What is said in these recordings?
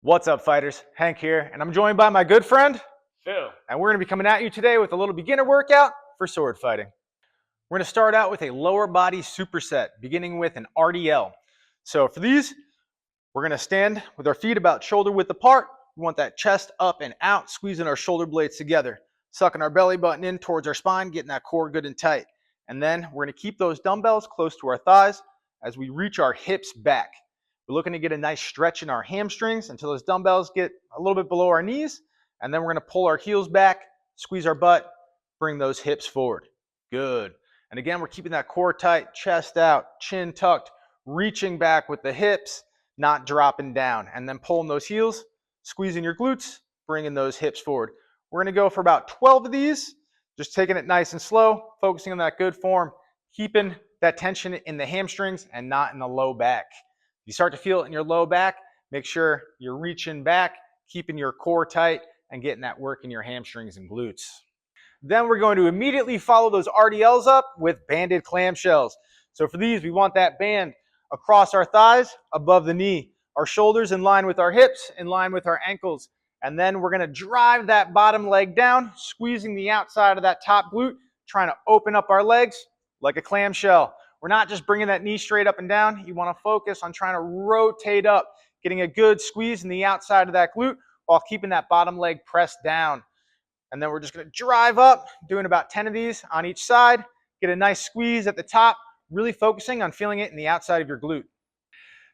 What's up, fighters? Hank here, and I'm joined by my good friend, Phil. and we're going to be coming at you today with a little beginner workout for sword fighting. We're going to start out with a lower body superset, beginning with an RDL. So for these, we're going to stand with our feet about shoulder width apart. We want that chest up and out, squeezing our shoulder blades together, sucking our belly button in towards our spine, getting that core good and tight. And then we're going to keep those dumbbells close to our thighs as we reach our hips back. We're looking to get a nice stretch in our hamstrings until those dumbbells get a little bit below our knees. And then we're going to pull our heels back, squeeze our butt, bring those hips forward. Good. And again, we're keeping that core tight, chest out, chin tucked, reaching back with the hips, not dropping down. And then pulling those heels, squeezing your glutes, bringing those hips forward. We're going to go for about 12 of these, just taking it nice and slow, focusing on that good form, keeping that tension in the hamstrings and not in the low back. You start to feel it in your low back, make sure you're reaching back, keeping your core tight, and getting that work in your hamstrings and glutes. Then we're going to immediately follow those RDLs up with banded clamshells. So for these, we want that band across our thighs, above the knee, our shoulders in line with our hips, in line with our ankles. And then we're going to drive that bottom leg down, squeezing the outside of that top glute, trying to open up our legs like a clamshell. We're not just bringing that knee straight up and down. You want to focus on trying to rotate up, getting a good squeeze in the outside of that glute while keeping that bottom leg pressed down. And then we're just going to drive up, doing about 10 of these on each side. Get a nice squeeze at the top, really focusing on feeling it in the outside of your glute.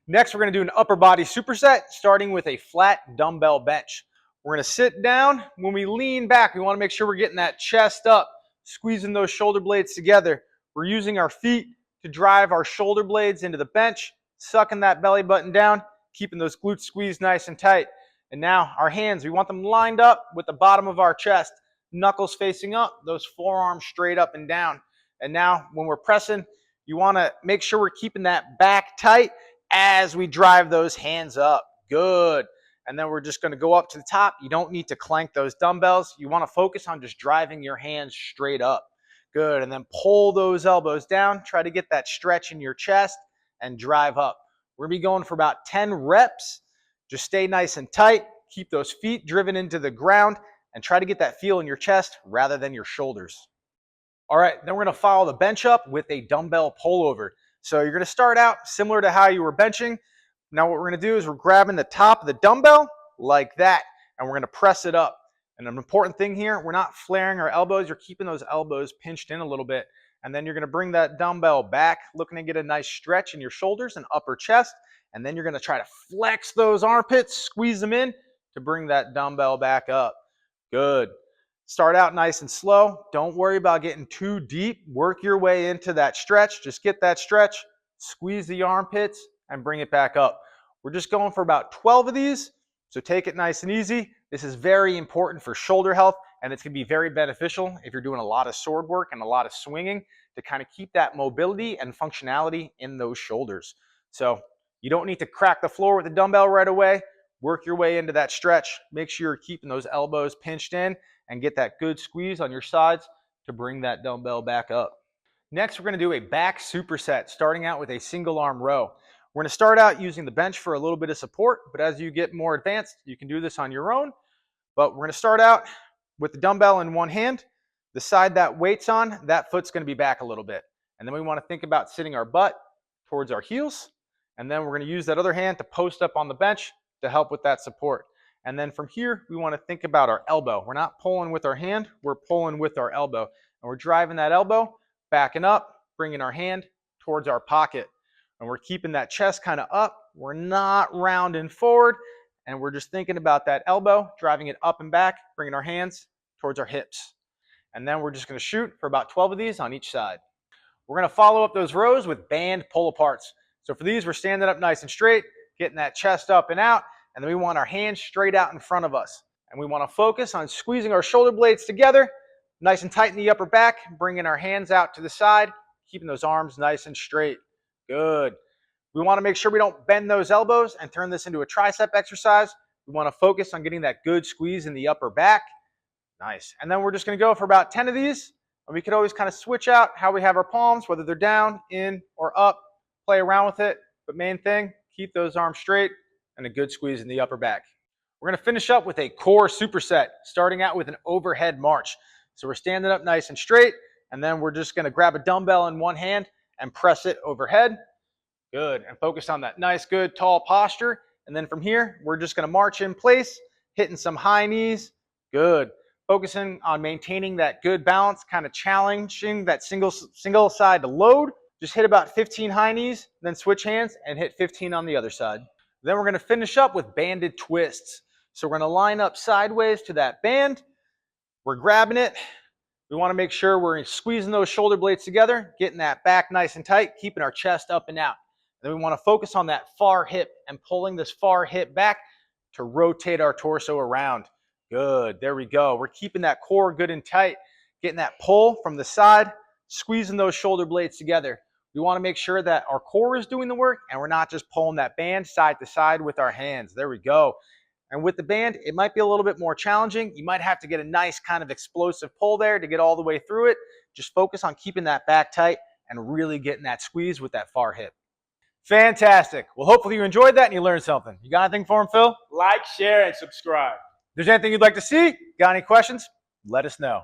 Next, we're going to do an upper body superset, starting with a flat dumbbell bench. We're going to sit down. When we lean back, we want to make sure we're getting that chest up, squeezing those shoulder blades together. We're using our feet to drive our shoulder blades into the bench, sucking that belly button down, keeping those glutes squeezed nice and tight. And now our hands, we want them lined up with the bottom of our chest, knuckles facing up, those forearms straight up and down. And now when we're pressing, you want to make sure we're keeping that back tight as we drive those hands up. Good. And then we're just going to go up to the top. You don't need to clank those dumbbells. You want to focus on just driving your hands straight up. Good. And then pull those elbows down. Try to get that stretch in your chest and drive up. We're going to be going for about 10 reps. Just stay nice and tight. Keep those feet driven into the ground and try to get that feel in your chest rather than your shoulders. All right. Then we're going to follow the bench up with a dumbbell pullover. So you're going to start out similar to how you were benching. Now what we're going to do is we're grabbing the top of the dumbbell like that, and we're going to press it up. And an important thing here, we're not flaring our elbows. You're keeping those elbows pinched in a little bit. And then you're going to bring that dumbbell back, looking to get a nice stretch in your shoulders and upper chest. And then you're going to try to flex those armpits, squeeze them in to bring that dumbbell back up. Good. Start out nice and slow. Don't worry about getting too deep. Work your way into that stretch. Just get that stretch, squeeze the armpits, and bring it back up. We're just going for about 12 of these, so take it nice and easy. This is very important for shoulder health, and it's going to be very beneficial if you're doing a lot of sword work and a lot of swinging to kind of keep that mobility and functionality in those shoulders. So you don't need to crack the floor with the dumbbell right away. Work your way into that stretch. Make sure you're keeping those elbows pinched in and get that good squeeze on your sides to bring that dumbbell back up. Next, we're going to do a back superset, starting out with a single arm row. We're going to start out using the bench for a little bit of support, but as you get more advanced, you can do this on your own. But we're going to start out with the dumbbell in one hand. The side that weight's on, that foot's going to be back a little bit. And then we want to think about sitting our butt towards our heels. And then we're going to use that other hand to post up on the bench to help with that support. And then from here, we want to think about our elbow. We're not pulling with our hand, we're pulling with our elbow. And we're driving that elbow, backing up, bringing our hand towards our pocket. And we're keeping that chest kind of up. We're not rounding forward. And we're just thinking about that elbow, driving it up and back, bringing our hands towards our hips. And then we're just going to shoot for about 12 of these on each side. We're going to follow up those rows with band pull-aparts. So for these, we're standing up nice and straight, getting that chest up and out. And then we want our hands straight out in front of us. And we want to focus on squeezing our shoulder blades together, nice and tight in the upper back, bringing our hands out to the side, keeping those arms nice and straight. Good. We want to make sure we don't bend those elbows and turn this into a tricep exercise. We want to focus on getting that good squeeze in the upper back. Nice. And then we're just going to go for about 10 of these. And we could always kind of switch out how we have our palms, whether they're down, in, or up. Play around with it. But main thing, keep those arms straight and a good squeeze in the upper back. We're going to finish up with a core superset, starting out with an overhead march. So we're standing up nice and straight, and then we're just going to grab a dumbbell in one hand and press it overhead. Good. And focus on that nice, good, tall posture. And then from here, we're just going to march in place, hitting some high knees. Good. Focusing on maintaining that good balance, kind of challenging that single side to load. Just hit about 15 high knees, then switch hands and hit 15 on the other side. Then we're going to finish up with banded twists. So we're going to line up sideways to that band. We're grabbing it. We want to make sure we're squeezing those shoulder blades together, getting that back nice and tight, keeping our chest up and out. Then we want to focus on that far hip and pulling this far hip back to rotate our torso around. Good. There we go. We're keeping that core good and tight, getting that pull from the side, squeezing those shoulder blades together. We want to make sure that our core is doing the work and we're not just pulling that band side to side with our hands. There we go. And with the band, it might be a little bit more challenging. You might have to get a nice kind of explosive pull there to get all the way through it. Just focus on keeping that back tight and really getting that squeeze with that far hip. Fantastic. Well, hopefully you enjoyed that and you learned something. You got anything for him, Phil? Like, share, and subscribe. If there's anything you'd like to see, got any questions, let us know.